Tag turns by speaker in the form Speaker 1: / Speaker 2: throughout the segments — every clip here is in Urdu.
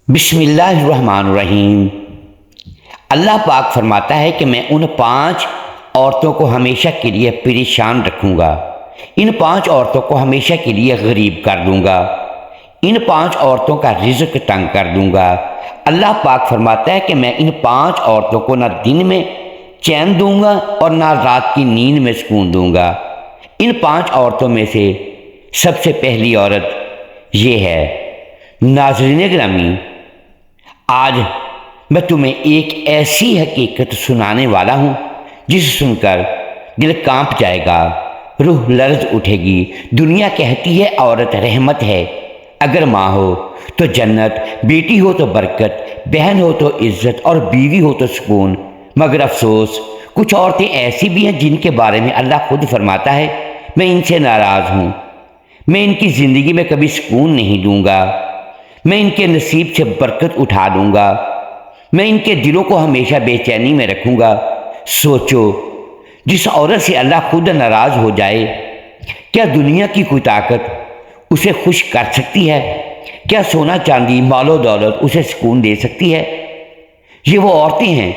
Speaker 1: بسم اللہ الرحمن الرحیم۔ اللہ پاک فرماتا ہے کہ میں ان 5 عورتوں کو ہمیشہ کے لیے پریشان رکھوں گا، ان 5 عورتوں کو ہمیشہ کے لیے غریب کر دوں گا، ان 5 عورتوں کا رزق تنگ کر دوں گا۔ اللہ پاک فرماتا ہے کہ میں ان 5 عورتوں کو نہ دن میں چین دوں گا اور نہ رات کی نیند میں سکون دوں گا۔ ان 5 عورتوں میں سے سب سے پہلی عورت یہ ہے۔ ناظرین گرامی، آج میں تمہیں ایک ایسی حقیقت سنانے والا ہوں جسے سن کر دل کانپ جائے گا، روح لرز اٹھے گی۔ دنیا کہتی ہے عورت رحمت ہے، اگر ماں ہو تو جنت، بیٹی ہو تو برکت، بہن ہو تو عزت اور بیوی ہو تو سکون۔ مگر افسوس، کچھ عورتیں ایسی بھی ہیں جن کے بارے میں اللہ خود فرماتا ہے میں ان سے ناراض ہوں، میں ان کی زندگی میں کبھی سکون نہیں دوں گا، میں ان کے نصیب سے برکت اٹھا دوں گا، میں ان کے دلوں کو ہمیشہ بے چینی میں رکھوں گا۔ سوچو، جس عورت سے اللہ خود ناراض ہو جائے، کیا دنیا کی کوئی طاقت اسے خوش کر سکتی ہے؟ کیا سونا چاندی، مال و دولت اسے سکون دے سکتی ہے؟ یہ وہ عورتیں ہیں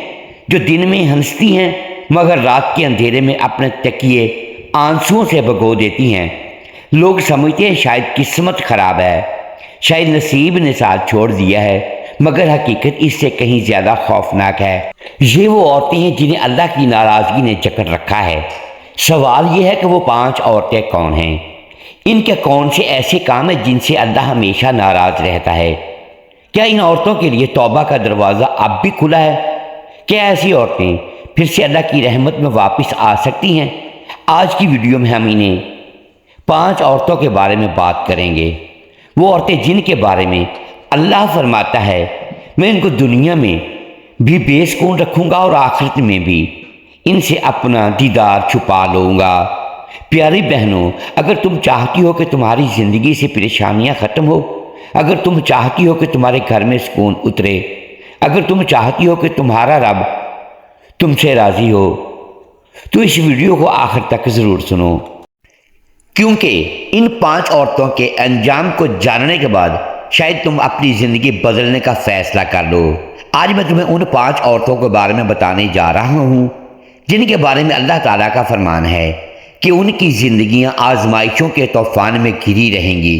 Speaker 1: جو دن میں ہنستی ہیں مگر رات کے اندھیرے میں اپنے تکیے آنسوؤں سے بھگو دیتی ہیں۔ لوگ سمجھتے ہیں شاید قسمت خراب ہے، شاید نصیب نے ساتھ چھوڑ دیا ہے، مگر حقیقت اس سے کہیں زیادہ خوفناک ہے۔ یہ وہ عورتیں ہیں جنہیں اللہ کی ناراضگی نے جکڑ رکھا ہے۔ سوال یہ ہے کہ وہ 5 عورتیں کون ہیں؟ ان کے کون سے ایسے کام ہیں جن سے اللہ ہمیشہ ناراض رہتا ہے؟ کیا ان عورتوں کے لیے توبہ کا دروازہ اب بھی کھلا ہے؟ کیا ایسی عورتیں پھر سے اللہ کی رحمت میں واپس آ سکتی ہیں؟ آج کی ویڈیو میں ہم انہیں 5 عورتوں کے بارے میں بات کریں گے، وہ عورتیں جن کے بارے میں اللہ فرماتا ہے میں ان کو دنیا میں بھی بے سکون رکھوں گا اور آخرت میں بھی ان سے اپنا دیدار چھپا لوں گا۔ پیاری بہنوں، اگر تم چاہتی ہو کہ تمہاری زندگی سے پریشانیاں ختم ہو، اگر تم چاہتی ہو کہ تمہارے گھر میں سکون اترے، اگر تم چاہتی ہو کہ تمہارا رب تم سے راضی ہو، تو اس ویڈیو کو آخر تک ضرور سنو، کیونکہ ان 5 عورتوں کے انجام کو جاننے کے بعد شاید تم اپنی زندگی بدلنے کا فیصلہ کر لو۔ آج میں تمہیں ان 5 عورتوں کے بارے میں بتانے جا رہا ہوں جن کے بارے میں اللہ تعالیٰ کا فرمان ہے کہ ان کی زندگیاں آزمائشوں کے طوفان میں گھری رہیں گی،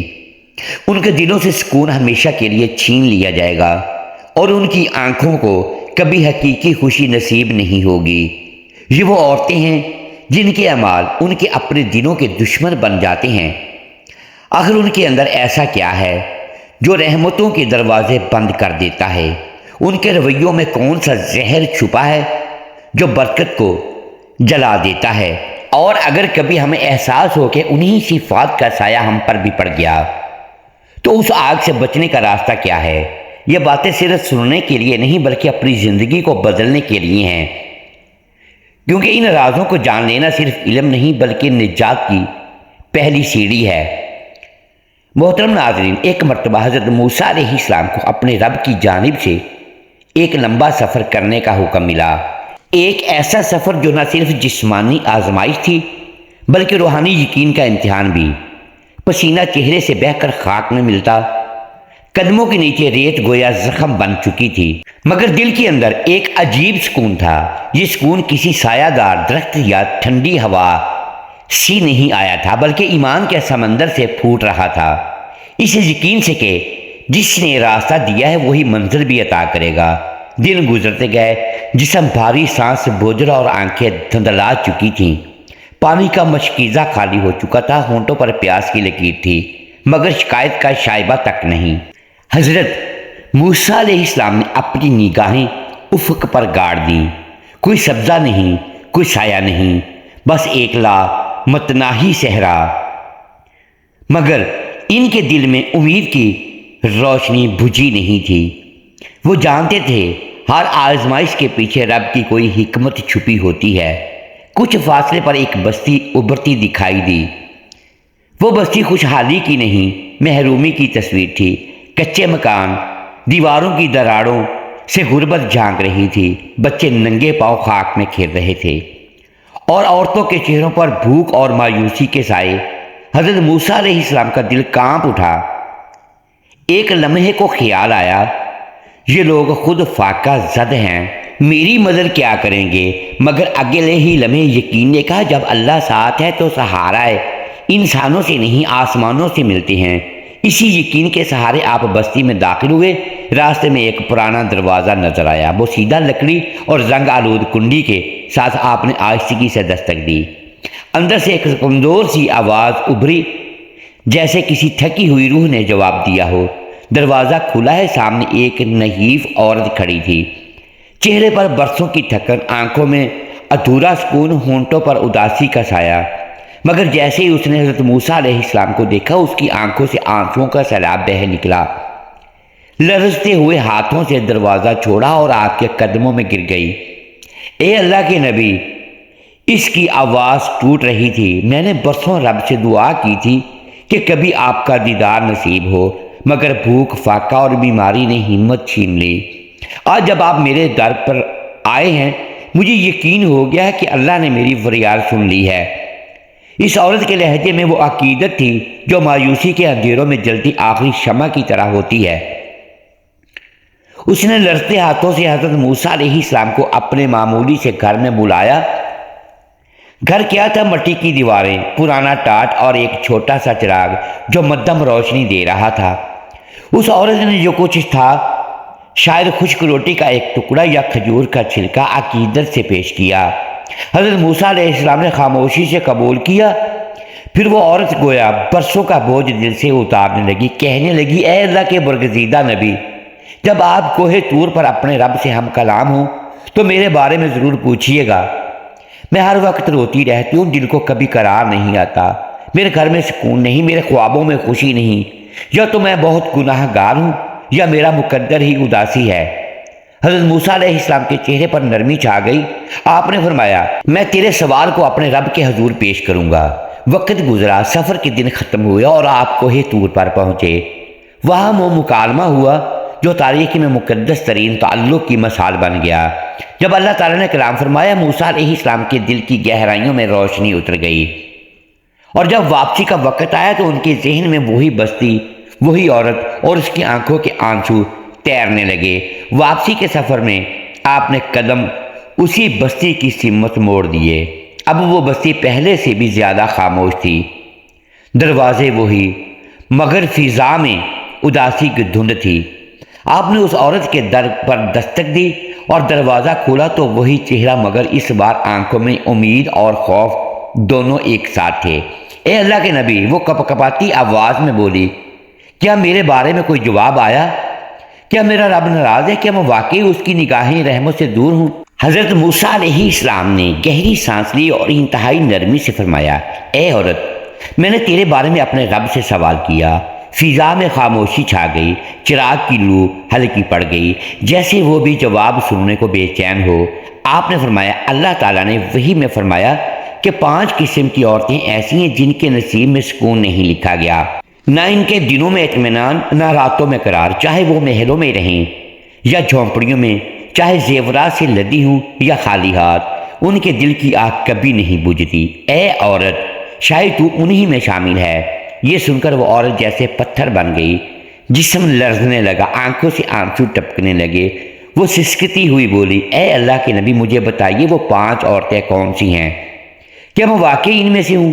Speaker 1: ان کے دلوں سے سکون ہمیشہ کے لیے چھین لیا جائے گا اور ان کی آنکھوں کو کبھی حقیقی خوشی نصیب نہیں ہوگی۔ یہ وہ عورتیں ہیں جن کے اعمال ان کے اپنے دلوں کے دشمن بن جاتے ہیں۔ آخر ان کے اندر ایسا کیا ہے جو رحمتوں کے دروازے بند کر دیتا ہے؟ ان کے رویوں میں کون سا زہر چھپا ہے جو برکت کو جلا دیتا ہے؟ اور اگر کبھی ہمیں احساس ہو کہ انہی صفات کا سایہ ہم پر بھی پڑ گیا تو اس آگ سے بچنے کا راستہ کیا ہے؟ یہ باتیں صرف سننے کے لیے نہیں بلکہ اپنی زندگی کو بدلنے کے لیے ہیں، کیونکہ ان رازوں کو جان لینا صرف علم نہیں بلکہ نجات کی پہلی سیڑھی ہے۔ محترم ناظرین، ایک مرتبہ حضرت موسیٰ علیہ السلام کو اپنے رب کی جانب سے ایک لمبا سفر کرنے کا حکم ملا، ایک ایسا سفر جو نہ صرف جسمانی آزمائش تھی بلکہ روحانی یقین کا امتحان بھی۔ پسینہ چہرے سے بہہ کر خاک میں ملتا، قدموں کے نیچے ریت گویا زخم بن چکی تھی، مگر دل کے اندر ایک عجیب سکون تھا۔ یہ سکون کسی سایہ دار درخت یا ٹھنڈی ہوا سی نہیں آیا تھا بلکہ ایمان کے سمندر سے پھوٹ رہا تھا، اس یقین سے کہ جس نے راستہ دیا ہے وہی منزل بھی عطا کرے گا۔ دن گزرتے گئے، جسم بھاری، سانس سے بوجھلا اور آنکھیں دھندلا چکی تھیں، پانی کا مشکیزہ خالی ہو چکا تھا، ہونٹوں پر پیاس کی لکیر تھی مگر شکایت کا شائبہ تک نہیں۔ حضرت موسیٰ علیہ السلام نے اپنی نگاہیں افق پر گاڑ دیں، کوئی سبزہ نہیں، کوئی سایہ نہیں، بس ایک متناہی صحرا، مگر ان کے دل میں امید کی روشنی بجھی نہیں تھی۔ وہ جانتے تھے ہر آزمائش کے پیچھے رب کی کوئی حکمت چھپی ہوتی ہے۔ کچھ فاصلے پر ایک بستی ابھرتی دکھائی دی، وہ بستی خوشحالی کی نہیں محرومی کی تصویر تھی۔ کچے مکان، دیواروں کی دراڑوں سے غربت جھانک رہی تھی، بچے ننگے پاؤں خاک میں کھیل رہے تھے اور عورتوں کے چہروں پر بھوک اور مایوسی کے سائے۔ حضرت موسیٰ علیہ السلام کا دل کانپ اٹھا۔ ایک لمحے کو خیال آیا یہ لوگ خود فاقہ زد ہیں، میری مدد کیا کریں گے؟ مگر اگلے ہی لمحے یقین نے کہا جب اللہ ساتھ ہے تو سہارا ہے انسانوں سے نہیں آسمانوں سے ملتے ہیں۔ اسی یقین کے سہارے آپ بستی میں داخل ہوئے۔ راستے میں ایک پرانا دروازہ نظر آیا، وہ سیدھا لکڑی اور رنگ آلود کنڈی کے ساتھ آپ نے آہستگی سے دستک دی۔ اندر سے ایک کمزور سی آواز ابھری، جیسے کسی تھکی ہوئی روح نے جواب دیا ہو۔ دروازہ کھلا ہے، سامنے ایک نحیف عورت کھڑی تھی، چہرے پر برسوں کی تھکن، آنکھوں میں ادھورا سکون، ہونٹوں پر اداسی کا سایہ۔ مگر جیسے ہی اس نے حضرت موسیٰ علیہ السلام کو دیکھا، اس کی آنکھوں سے آنسوؤں کا سیلاب بہہ نکلا۔ لرزتے ہوئے ہاتھوں سے دروازہ چھوڑا اور آپ کے قدموں میں گر گئی۔ اے اللہ کے نبی، اس کی آواز ٹوٹ رہی تھی، میں نے برسوں رب سے دعا کی تھی کہ کبھی آپ کا دیدار نصیب ہو، مگر بھوک، فاقہ اور بیماری نے ہمت چھین لی۔ آج جب آپ میرے در پر آئے ہیں، مجھے یقین ہو گیا ہے کہ اللہ نے میری فریاد سن لی ہے۔ اس عورت کے لہجے میں وہ عقیدت تھی جو مایوسی کے اندھیروں میں جلتی آخری شمع کی طرح ہوتی ہے۔ اس نے لرزتے ہاتھوں سے حضرت موسیٰ علیہ السلام کو اپنے معمولی سے گھر میں بلایا۔ گھر کیا تھا؟ مٹی کی دیواریں، پرانا ٹاٹ اور ایک چھوٹا سا چراغ جو مدھم روشنی دے رہا تھا۔ اس عورت نے جو کچھ تھا، شاید خشک روٹی کا ایک ٹکڑا یا کھجور کا چھلکا، عقیدت سے پیش کیا۔ حضرت موسیٰ علیہ السلام نے خاموشی سے قبول کیا۔ پھر وہ عورت گویا برسوں کا بوجھ دل سے اتارنے لگی، کہنے لگی، اے اللہ کے برگزیدہ نبی، جب آپ کوہ طور پر اپنے رب سے ہم کلام ہوں تو میرے بارے میں ضرور پوچھیے گا۔ میں ہر وقت روتی رہتی ہوں، دل کو کبھی قرار نہیں آتا، میرے گھر میں سکون نہیں، میرے خوابوں میں خوشی نہیں، یا تو میں بہت گناہ گار ہوں یا میرا مقدر ہی اداسی ہے۔ حضرت موسیٰ علیہ السلام کے چہرے پر نرمی چھا گئی۔ آپ نے فرمایا، میں تیرے سوال کو اپنے رب کے حضور پیش کروں گا۔ وقت گزرا، سفر کے دن ختم ہوئے اور آپ کوہ طور پر پہنچے۔ وہاں وہ مکالمہ ہوا جو تاریخ میں مقدس ترین تعلق کی مثال بن گیا۔ جب اللہ تعالیٰ نے کلام فرمایا، موسیٰ علیہ السلام کے دل کی گہرائیوں میں روشنی اتر گئی، اور جب واپسی کا وقت آیا تو ان کے ذہن میں وہی بستی، وہی عورت اور اس کی آنکھوں کے آنسو تیرنے لگے۔ واپسی کے سفر میں آپ نے قدم اسی بستی کی سمت موڑ دیے۔ اب وہ بستی پہلے سے بھی زیادہ خاموش تھی، دروازے وہی، مگر فضا میں اداسی کی دھند تھی۔ آپ نے اس عورت کے در پر دستک دی اور دروازہ کھولا تو وہی چہرہ، مگر اس بار آنکھوں میں امید اور خوف دونوں ایک ساتھ تھے۔ اے اللہ کے نبی، وہ کپکپاتی آواز میں بولی، کیا میرے بارے میں کوئی جواب آیا؟ کیا میرا رب ناراض ہے؟ کیا میں واقعی اس کی نگاہیں رحمت سے دور ہوں؟ حضرت موسیٰ علیہ السلام نے گہری سانس لی اور انتہائی نرمی سے فرمایا، اے عورت، میں نے تیرے بارے میں اپنے رب سے سوال کیا۔ فضا میں خاموشی چھا گئی، چراغ کی لو ہلکی پڑ گئی، جیسے وہ بھی جواب سننے کو بے چین ہو۔ آپ نے فرمایا، اللہ تعالیٰ نے وحی میں فرمایا کہ 5 قسم کی عورتیں ایسی ہیں جن کے نصیب میں سکون نہیں لکھا گیا، نہ ان کے دنوں میں اطمینان، نہ راتوں میں قرار، چاہے وہ محلوں میں رہیں یا جھونپڑیوں میں، چاہے زیورات سے لدی ہوں یا خالی ہاتھ، ان کے دل کی آگ کبھی نہیں بجھتی۔ اے عورت، شاید تو انہی میں شامل ہے۔ یہ سن کر وہ عورت جیسے پتھر بن گئی، جسم لرزنے لگا، آنکھوں سے آنسو ٹپکنے لگے۔ وہ سسکتی ہوئی بولی، اے اللہ کے نبی، مجھے بتائیے وہ 5 عورتیں کون سی ہیں؟ کیا میں واقعی ان میں سے ہوں؟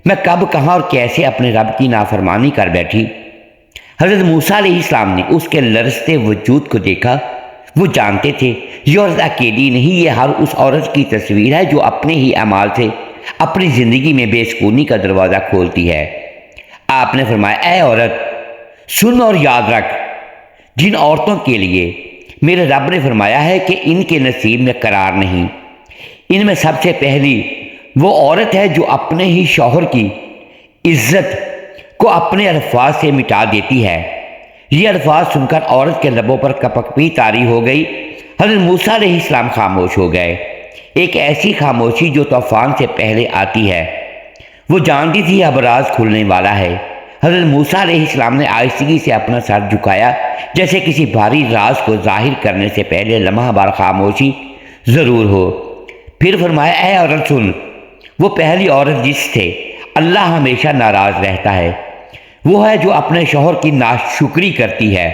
Speaker 1: میں کب، کہاں اور کیسے اپنے رب کی نافرمانی کر بیٹھی؟ حضرت موسیٰ علیہ السلام نے اس کے لرزتے وجود کو دیکھا۔ وہ جانتے تھے یہ عورت اکیلی نہیں، یہ ہر اس عورت کی تصویر ہے جو اپنے ہی اعمال سے اپنی زندگی میں بے سکونی کا دروازہ کھولتی ہے۔ آپ نے فرمایا، اے عورت، سن اور یاد رکھ، جن عورتوں کے لیے میرے رب نے فرمایا ہے کہ ان کے نصیب میں قرار نہیں، ان میں سب سے پہلی وہ عورت ہے جو اپنے ہی شوہر کی عزت کو اپنے الفاظ سے مٹا دیتی ہے۔ یہ الفاظ سن کر عورت کے لبوں پر کپک بھی طاری ہو گئی۔ حضرت موسیٰ علیہ السلام خاموش ہو گئے، ایک ایسی خاموشی جو طوفان سے پہلے آتی ہے۔ وہ جانتی تھی اب راز کھلنے والا ہے۔ حضرت موسیٰ علیہ السلام نے آہستگی سے اپنا سر جھکایا، جیسے کسی بھاری راز کو ظاہر کرنے سے پہلے لمحہ بار خاموشی ضرور ہو۔ پھر فرمایا، اے عورت سن، وہ پہلی عورت جس سے اللہ ہمیشہ ناراض رہتا ہے وہ ہے جو اپنے شوہر کی ناشکری کرتی ہے۔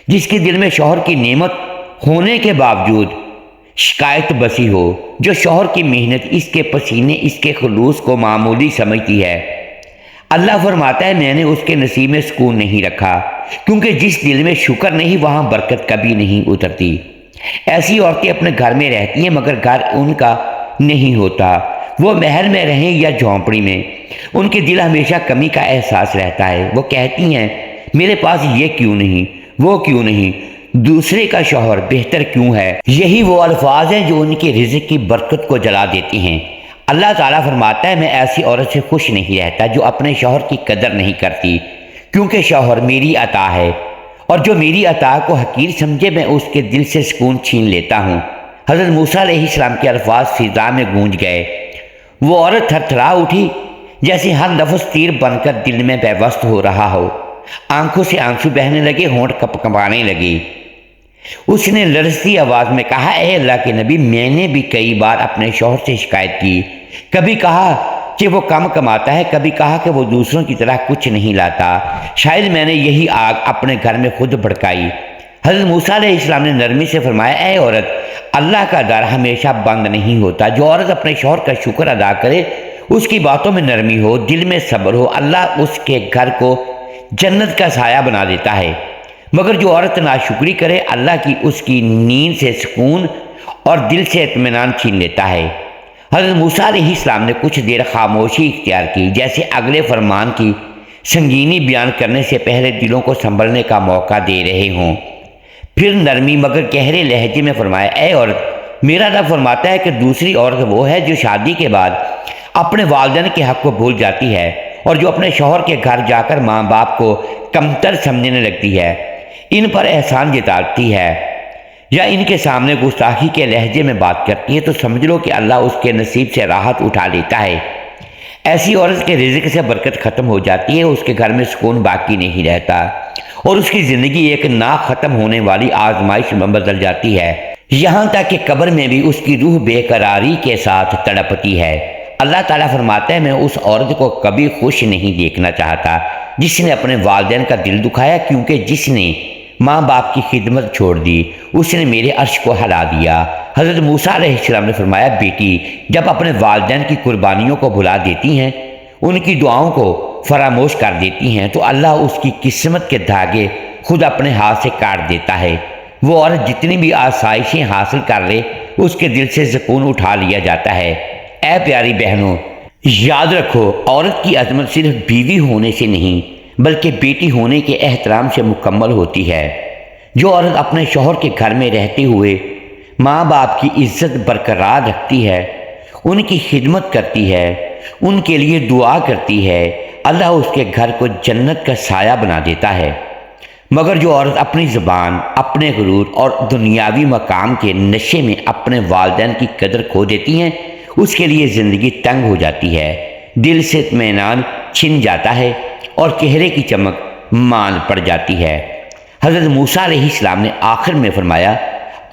Speaker 1: جس کے دل میں شوہر کی نعمت ہونے کے باوجود شکایت بسی ہو، جو شوہر کی محنت، اس کے پسینے، اس کے خلوص کو معمولی سمجھتی ہے، اللہ فرماتا ہے میں نے اس کے نصیب میں سکون نہیں رکھا، کیونکہ جس دل میں شکر نہیں وہاں برکت کبھی نہیں اترتی۔ ایسی عورتیں اپنے گھر میں رہتی ہیں مگر گھر ان کا نہیں ہوتا، وہ محل میں رہیں یا جھونپڑی میں، ان کے دل ہمیشہ کمی کا احساس رہتا ہے۔ وہ کہتی ہیں میرے پاس یہ کیوں نہیں، وہ کیوں نہیں، دوسرے کا شوہر بہتر کیوں ہے۔ یہی وہ الفاظ ہیں جو ان کے رزق کی برکت کو جلا دیتی ہیں۔ اللہ تعالیٰ فرماتا ہے میں ایسی عورت سے خوش نہیں رہتا جو اپنے شوہر کی قدر نہیں کرتی، کیونکہ شوہر میری عطا ہے، اور جو میری عطا کو حقیر سمجھے میں اس کے دل سے سکون چھین لیتا ہوں۔ حضرت موسیٰ علیہ السلام کے الفاظ فضا میں گونج گئے۔ وہ عورت تھرتھرا اٹھی جیسے ہر لفظ تیر بن کر دل میں پیوست ہو رہا ہو، آنکھوں سے آنسو بہنے لگے، ہونٹ کپکپانے لگے۔ اس نے لرزتی آواز میں کہا اے اللہ کے نبی، میں نے بھی کئی بار اپنے شوہر سے شکایت کی، کبھی کہا کہ وہ کم کماتا ہے، کبھی کہا کہ وہ دوسروں کی طرح کچھ نہیں لاتا، شاید میں نے یہی آگ اپنے گھر میں خود بھڑکائی۔ حضرت موسیٰ علیہ السلام نے نرمی سے فرمایا اے عورت، اللہ کا در ہمیشہ بند نہیں ہوتا، جو عورت اپنے شوہر کا شکر ادا کرے، اس کی باتوں میں نرمی ہو، دل میں صبر ہو، اللہ اس کے گھر کو جنت کا سایہ بنا دیتا ہے، مگر جو عورت ناشکری کرے اللہ کی اس کی نیند سے سکون اور دل سے اطمینان چھین لیتا ہے۔ حضرت موسیٰ علیہ السلام نے کچھ دیر خاموشی اختیار کی، جیسے اگلے فرمان کی سنگینی بیان کرنے سے پہلے دلوں کو سنبھلنے کا موقع دے رہے ہوں۔ پھر نرمی مگر گہرے لہجے میں فرمایا اے عورت، میرا رب فرماتا ہے کہ دوسری عورت وہ ہے جو شادی کے بعد اپنے والدین کے حق کو بھول جاتی ہے اور جو اپنے شوہر کے گھر جا کر ماں باپ کو کمتر سمجھنے لگتی ہے، ان پر احسان جتاتی ہے یا ان کے سامنے گستاخی کے لہجے میں بات کرتی ہے، تو سمجھ لو کہ اللہ اس کے نصیب سے راحت اٹھا لیتا ہے۔ ایسی عورت کے رزق سے برکت ختم ہو جاتی ہے، اس کے گھر میں سکون باقی نہیں رہتا اور اس کی زندگی ایک نا ختم ہونے والی آزمائش میں بدل جاتی ہے، یہاں تک کہ قبر میں بھی اس کی روح بے قراری کے ساتھ تڑپتی ہے۔ اللہ تعالیٰ فرماتا ہے میں اس عورت کو کبھی خوش نہیں دیکھنا چاہتا جس نے اپنے والدین کا دل دکھایا، کیونکہ جس نے ماں باپ کی خدمت چھوڑ دی اس نے میرے عرش کو ہلا دیا۔ حضرت موسیٰ علیہ السلام نے فرمایا بیٹی جب اپنے والدین کی قربانیوں کو بھلا دیتی ہیں، ان کی دعاؤں کو فراموش کر دیتی ہیں، تو اللہ اس کی قسمت کے دھاگے خود اپنے ہاتھ سے کاٹ دیتا ہے۔ وہ عورت جتنی بھی آسائشیں حاصل کر لے اس کے دل سے سکون اٹھا لیا جاتا ہے۔ اے پیاری بہنوں، یاد رکھو عورت کی عظمت صرف بیوی ہونے سے نہیں بلکہ بیٹی ہونے کے احترام سے مکمل ہوتی ہے۔ جو عورت اپنے شوہر کے گھر میں رہتے ہوئے ماں باپ کی عزت برقرار رکھتی ہے، ان کی خدمت کرتی ہے، ان کے لیے دعا کرتی ہے، اللہ اس کے گھر کو جنت کا سایہ بنا دیتا ہے۔ مگر جو عورت اپنی زبان، اپنے غرور اور دنیاوی مقام کے نشے میں اپنے والدین کی قدر کھو دیتی ہیں، اس کے لیے زندگی تنگ ہو جاتی ہے، دل سے اطمینان چھن جاتا ہے اور چہرے کی چمک مان پڑ جاتی ہے۔ حضرت موسیٰ علیہ السلام نے آخر میں فرمایا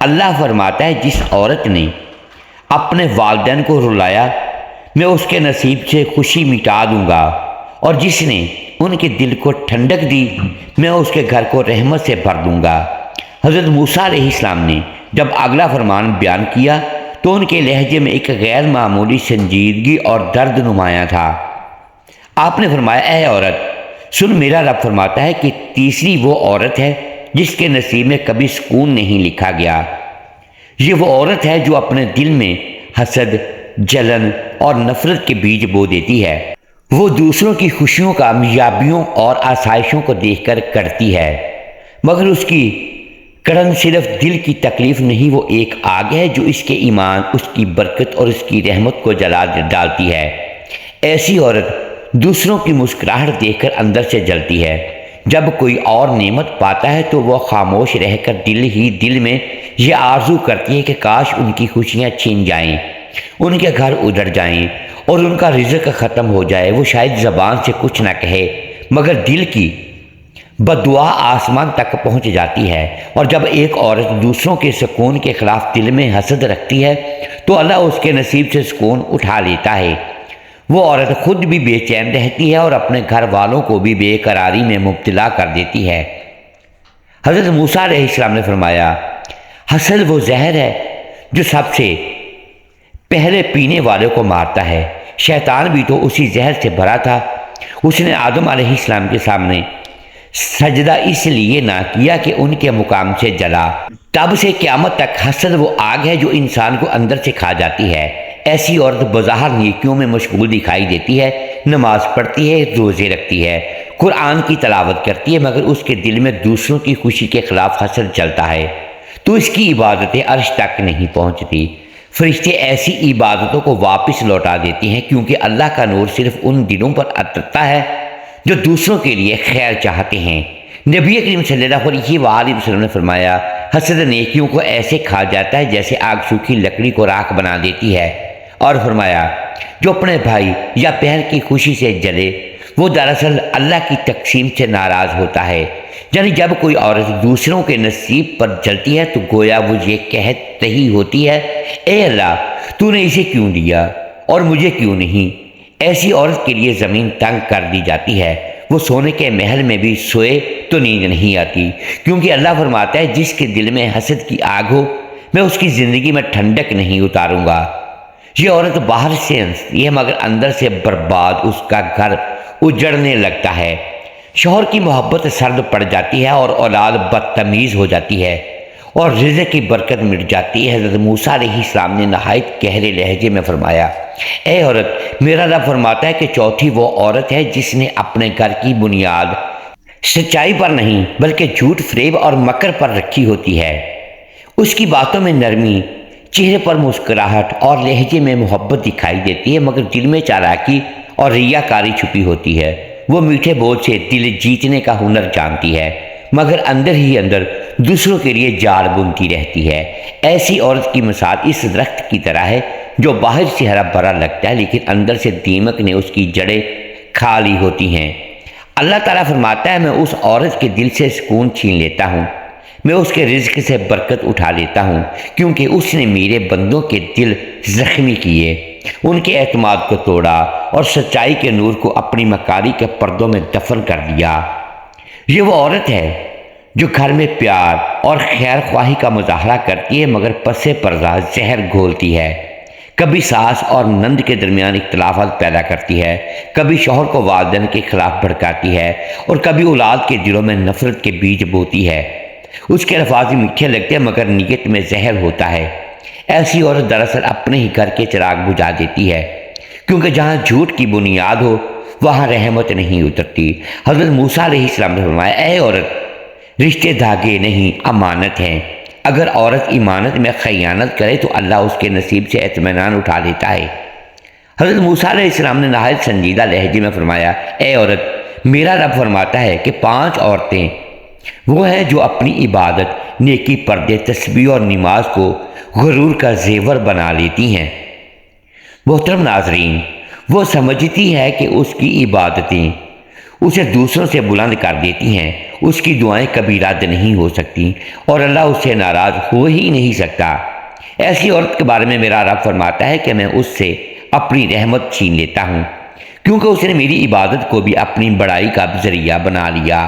Speaker 1: اللہ فرماتا ہے جس عورت نے اپنے والدین کو رلایا میں اس کے نصیب سے خوشی مٹا دوں گا، اور جس نے ان کے دل کو ٹھنڈک دی میں اس کے گھر کو رحمت سے بھر دوں گا۔ حضرت موسیٰ علیہ السلام نے جب اگلا فرمان بیان کیا تو ان کے لہجے میں ایک غیر معمولی سنجیدگی اور درد نمایاں تھا۔ آپ نے فرمایا اے عورت سن، میرا رب فرماتا ہے کہ تیسری وہ عورت ہے جس کے نصیب میں کبھی سکون نہیں لکھا گیا۔ یہ وہ عورت ہے جو اپنے دل میں حسد، جلن اور نفرت کے بیج بو دیتی ہے۔ وہ دوسروں کی خوشیوں، کامیابیوں اور آسائشوں کو دیکھ کر کڑتی ہے، مگر اس کی کڑن صرف دل کی تکلیف نہیں، وہ ایک آگ ہے جو اس کے ایمان، اس کی برکت اور اس کی رحمت کو جلا ڈالتی ہے۔ ایسی عورت دوسروں کی مسکراہٹ دیکھ کر اندر سے جلتی ہے۔ جب کوئی اور نعمت پاتا ہے تو وہ خاموش رہ کر دل ہی دل میں یہ آرزو کرتی ہے کہ کاش ان کی خوشیاں چھین جائیں، ان کے گھر اجڑ جائیں اور ان کا رزق ختم ہو جائے۔ وہ شاید زبان سے کچھ نہ کہے مگر دل کی بددعا آسمان تک پہنچ جاتی ہے۔ اور جب ایک عورت دوسروں کے سکون کے خلاف دل میں حسد رکھتی ہے تو اللہ اس کے نصیب سے سکون اٹھا لیتا ہے۔ وہ عورت خود بھی بے چین رہتی ہے اور اپنے گھر والوں کو بھی بے قراری میں مبتلا کر دیتی ہے۔ حضرت موسیٰ علیہ السلام نے فرمایا حسد وہ زہر ہے جو سب سے پہلے پینے والے کو مارتا ہے، شیطان بھی تو اسی زہر سے بھرا تھا، اس نے آدم علیہ السلام کے سامنے سجدہ اس لیے نہ کیا کہ ان کے مقام سے جلا۔ تب سے قیامت تک حسد وہ آگ ہے جو انسان کو اندر سے کھا جاتی ہے۔ ایسی عورت بظاہر نیکیوں میں مشغول دکھائی دیتی ہے، نماز پڑھتی ہے، روزے رکھتی ہے، قرآن کی تلاوت کرتی ہے، مگر اس کے دل میں دوسروں کی خوشی کے خلاف حسد چلتا ہے تو اس کی عبادتیں عرش تک نہیں پہنچتی۔ فرشتے ایسی عبادتوں کو واپس لوٹا دیتی ہیں کیونکہ اللہ کا نور صرف ان دلوں پر اترتا ہے جو دوسروں کے لیے خیر چاہتے ہیں۔ نبی کریم صلی اللہ علیہ وآلہ وسلم نے فرمایا حسد نیکیوں کو ایسے کھا جاتا ہے جیسے آگ سوکھی لکڑی کو راکھ بنا دیتی ہے، اور فرمایا جو اپنے بھائی یا بہن کی خوشی سے جلے وہ دراصل اللہ کی تقسیم سے ناراض ہوتا ہے۔ یعنی جب کوئی عورت دوسروں کے نصیب پر جلتی ہے تو گویا وہ یہ کہہ رہی ہوتی ہے اے اللہ تو نے اسے کیوں دیا اور مجھے کیوں نہیں۔ ایسی عورت کے لیے زمین تنگ کر دی جاتی ہے، وہ سونے کے محل میں بھی سوئے تو نیند نہیں آتی، کیونکہ اللہ فرماتا ہے جس کے دل میں حسد کی آگ ہو میں اس کی زندگی میں ٹھنڈک نہیں اتاروں گا۔ یہ عورت باہر سے ہنستی ہے مگر اندر سے برباد، اس کا گھر اجڑنے لگتا ہے، شوہر کی محبت سرد پڑ جاتی ہے اور اولاد بدتمیز ہو جاتی ہے اور رزق کی برکت مٹ جاتی ہے۔ حضرت موسیٰ علیہ السلام نے نہایت گہرے لہجے میں فرمایا اے عورت میرا رب فرماتا ہے کہ چوتھی وہ عورت ہے جس نے اپنے گھر کی بنیاد سچائی پر نہیں بلکہ جھوٹ فریب اور مکر پر رکھی ہوتی ہے۔ اس کی باتوں میں نرمی، چہرے پر مسکراہٹ اور لہجے میں محبت دکھائی دیتی ہے مگر دل میں چالاکی اور ریاکاری چھپی ہوتی ہے۔ وہ میٹھے بول سے دل جیتنے کا ہنر جانتی ہے مگر اندر ہی اندر دوسروں کے لیے جال بنتی رہتی ہے۔ ایسی عورت کی مثال اس درخت کی طرح ہے جو باہر سے ہرا بھرا لگتا ہے لیکن اندر سے دیمک نے اس کی جڑیں کھا لی ہوتی ہیں۔ اللہ تعالیٰ فرماتا ہے میں اس عورت کے دل سے سکون چھین لیتا ہوں، میں اس کے رزق سے برکت اٹھا لیتا ہوں کیونکہ اس نے میرے بندوں کے دل زخمی کیے، ان کے اعتماد کو توڑا اور سچائی کے نور کو اپنی مکاری کے پردوں میں دفن کر دیا۔ یہ وہ عورت ہے جو گھر میں پیار اور خیر خواہی کا مظاہرہ کرتی ہے مگر پس پردہ زہر گھولتی ہے، کبھی ساس اور نند کے درمیان اختلافات پیدا کرتی ہے، کبھی شوہر کو والدین کے خلاف بھڑکاتی ہے اور کبھی اولاد کے دلوں میں نفرت کے بیج بوتی ہے۔ اس کے الفاظ میٹھے لگتے ہیں مگر نیت میں زہر ہوتا ہے۔ ایسی عورت دراصل اپنے ہی گھر کے چراغ بجھا دیتی ہے کیونکہ جہاں جھوٹ کی بنیاد ہو وہاں رحمت نہیں اترتی۔ حضرت موسیٰ علیہ السلام نے فرمایا اے عورت رشتے دھاگے نہیں امانت ہیں، اگر عورت امانت میں خیانت کرے تو اللہ اس کے نصیب سے اطمینان اٹھا لیتا ہے۔ حضرت موسیٰ علیہ السلام نے نہایت سنجیدہ لہجے میں فرمایا اے عورت میرا رب فرماتا ہے کہ 5 عورتیں وہ ہیں جو اپنی عبادت، نیکی، پردے، تسبیح اور نماز کو غرور کا زیور بنا لیتی ہیں۔ محترم ناظرین، وہ سمجھتی ہے کہ اس کی عبادتیں اسے دوسروں سے بلند کر دیتی ہیں، اس کی دعائیں کبھی رد نہیں ہو سکتی اور اللہ اس سے ناراض ہو ہی نہیں سکتا۔ ایسی عورت کے بارے میں میرا رب فرماتا ہے کہ میں اس سے اپنی رحمت چھین لیتا ہوں کیونکہ اس نے میری عبادت کو بھی اپنی بڑائی کا ذریعہ بنا لیا۔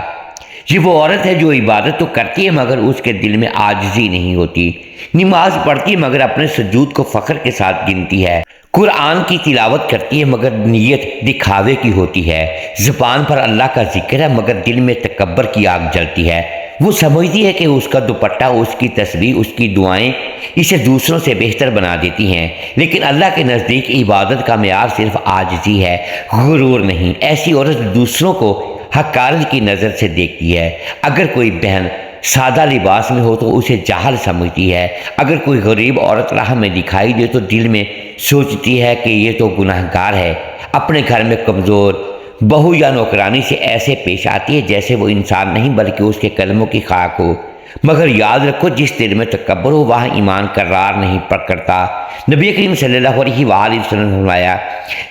Speaker 1: یہ وہ عورت ہے جو عبادت تو کرتی ہے مگر اس کے دل میں عاجزی نہیں ہوتی، نماز پڑھتی ہے مگر اپنے سجود کو فخر کے ساتھ گنتی ہے، قرآن کی تلاوت کرتی ہے مگر نیت دکھاوے کی ہوتی ہے، زبان پر اللہ کا ذکر ہے مگر دل میں تکبر کی آگ جلتی ہے۔ وہ سمجھتی ہے کہ اس کا دوپٹہ، اس کی تسبیح، اس کی دعائیں اسے دوسروں سے بہتر بنا دیتی ہیں، لیکن اللہ کے نزدیک عبادت کا معیار صرف عاجزی ہے، غرور نہیں۔ ایسی عورت دوسروں کو حقارت کی نظر سے دیکھتی ہے، اگر کوئی بہن سادہ لباس میں ہو تو اسے جاہل سمجھتی ہے، اگر کوئی غریب عورت راہ میں دکھائی دے تو دل میں سوچتی ہے کہ یہ تو گناہ گار ہے۔ اپنے گھر میں کمزور بہو یا نوکرانی سے ایسے پیش آتی ہے جیسے وہ انسان نہیں بلکہ اس کے قدموں کی خاک ہو، مگر یاد رکھو جس دل میں تکبر ہو وہاں ایمان قرار نہیں کرتا۔ نبی کریم صلی اللہ علیہ وآلہ وسلم نے فرمایا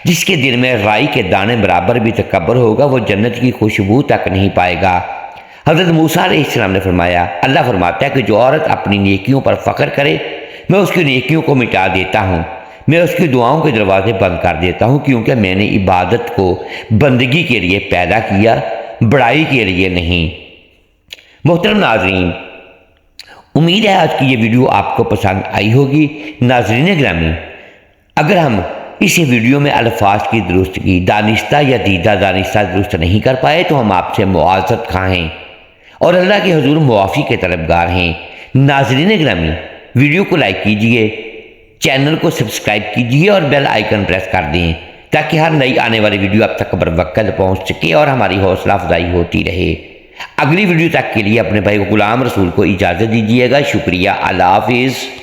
Speaker 1: جس کے دل میں رائی کے دانے برابر بھی تکبر ہوگا وہ جنت کی خوشبو تک نہیں پائے گا۔ حضرت موسیٰ علیہ السلام نے فرمایا اللہ فرماتا ہے کہ جو عورت اپنی نیکیوں پر فخر کرے میں اس کی نیکیوں کو مٹا دیتا ہوں، میں اس کی دعاؤں کے دروازے بند کر دیتا ہوں کیونکہ میں نے عبادت کو بندگی کے لیے پیدا کیا، بڑائی کے لیے نہیں۔ محترم ناظرین، امید ہے آج کی یہ ویڈیو آپ کو پسند آئی ہوگی۔ ناظرین گرامی، اگر ہم اس ویڈیو میں الفاظ کی درستگی دانستہ یا دیدہ دانستہ درست نہیں کر پائے تو ہم آپ سے معذرت خواہ ہیں اور اللہ کے حضور معافی کے طلبگار ہیں۔ ناظرین گرامی، ویڈیو کو لائک کیجئے، چینل کو سبسکرائب کیجئے اور بیل آئیکن پریس کر دیں تاکہ ہر نئی آنے والی ویڈیو اب تک بر وقت پہنچ سکے اور ہماری حوصلہ افزائی ہوتی رہے۔ اگلی ویڈیو تک کے لیے اپنے بھائی غلام رسول کو اجازت دیجیے گا۔ شکریہ، اللہ حافظ۔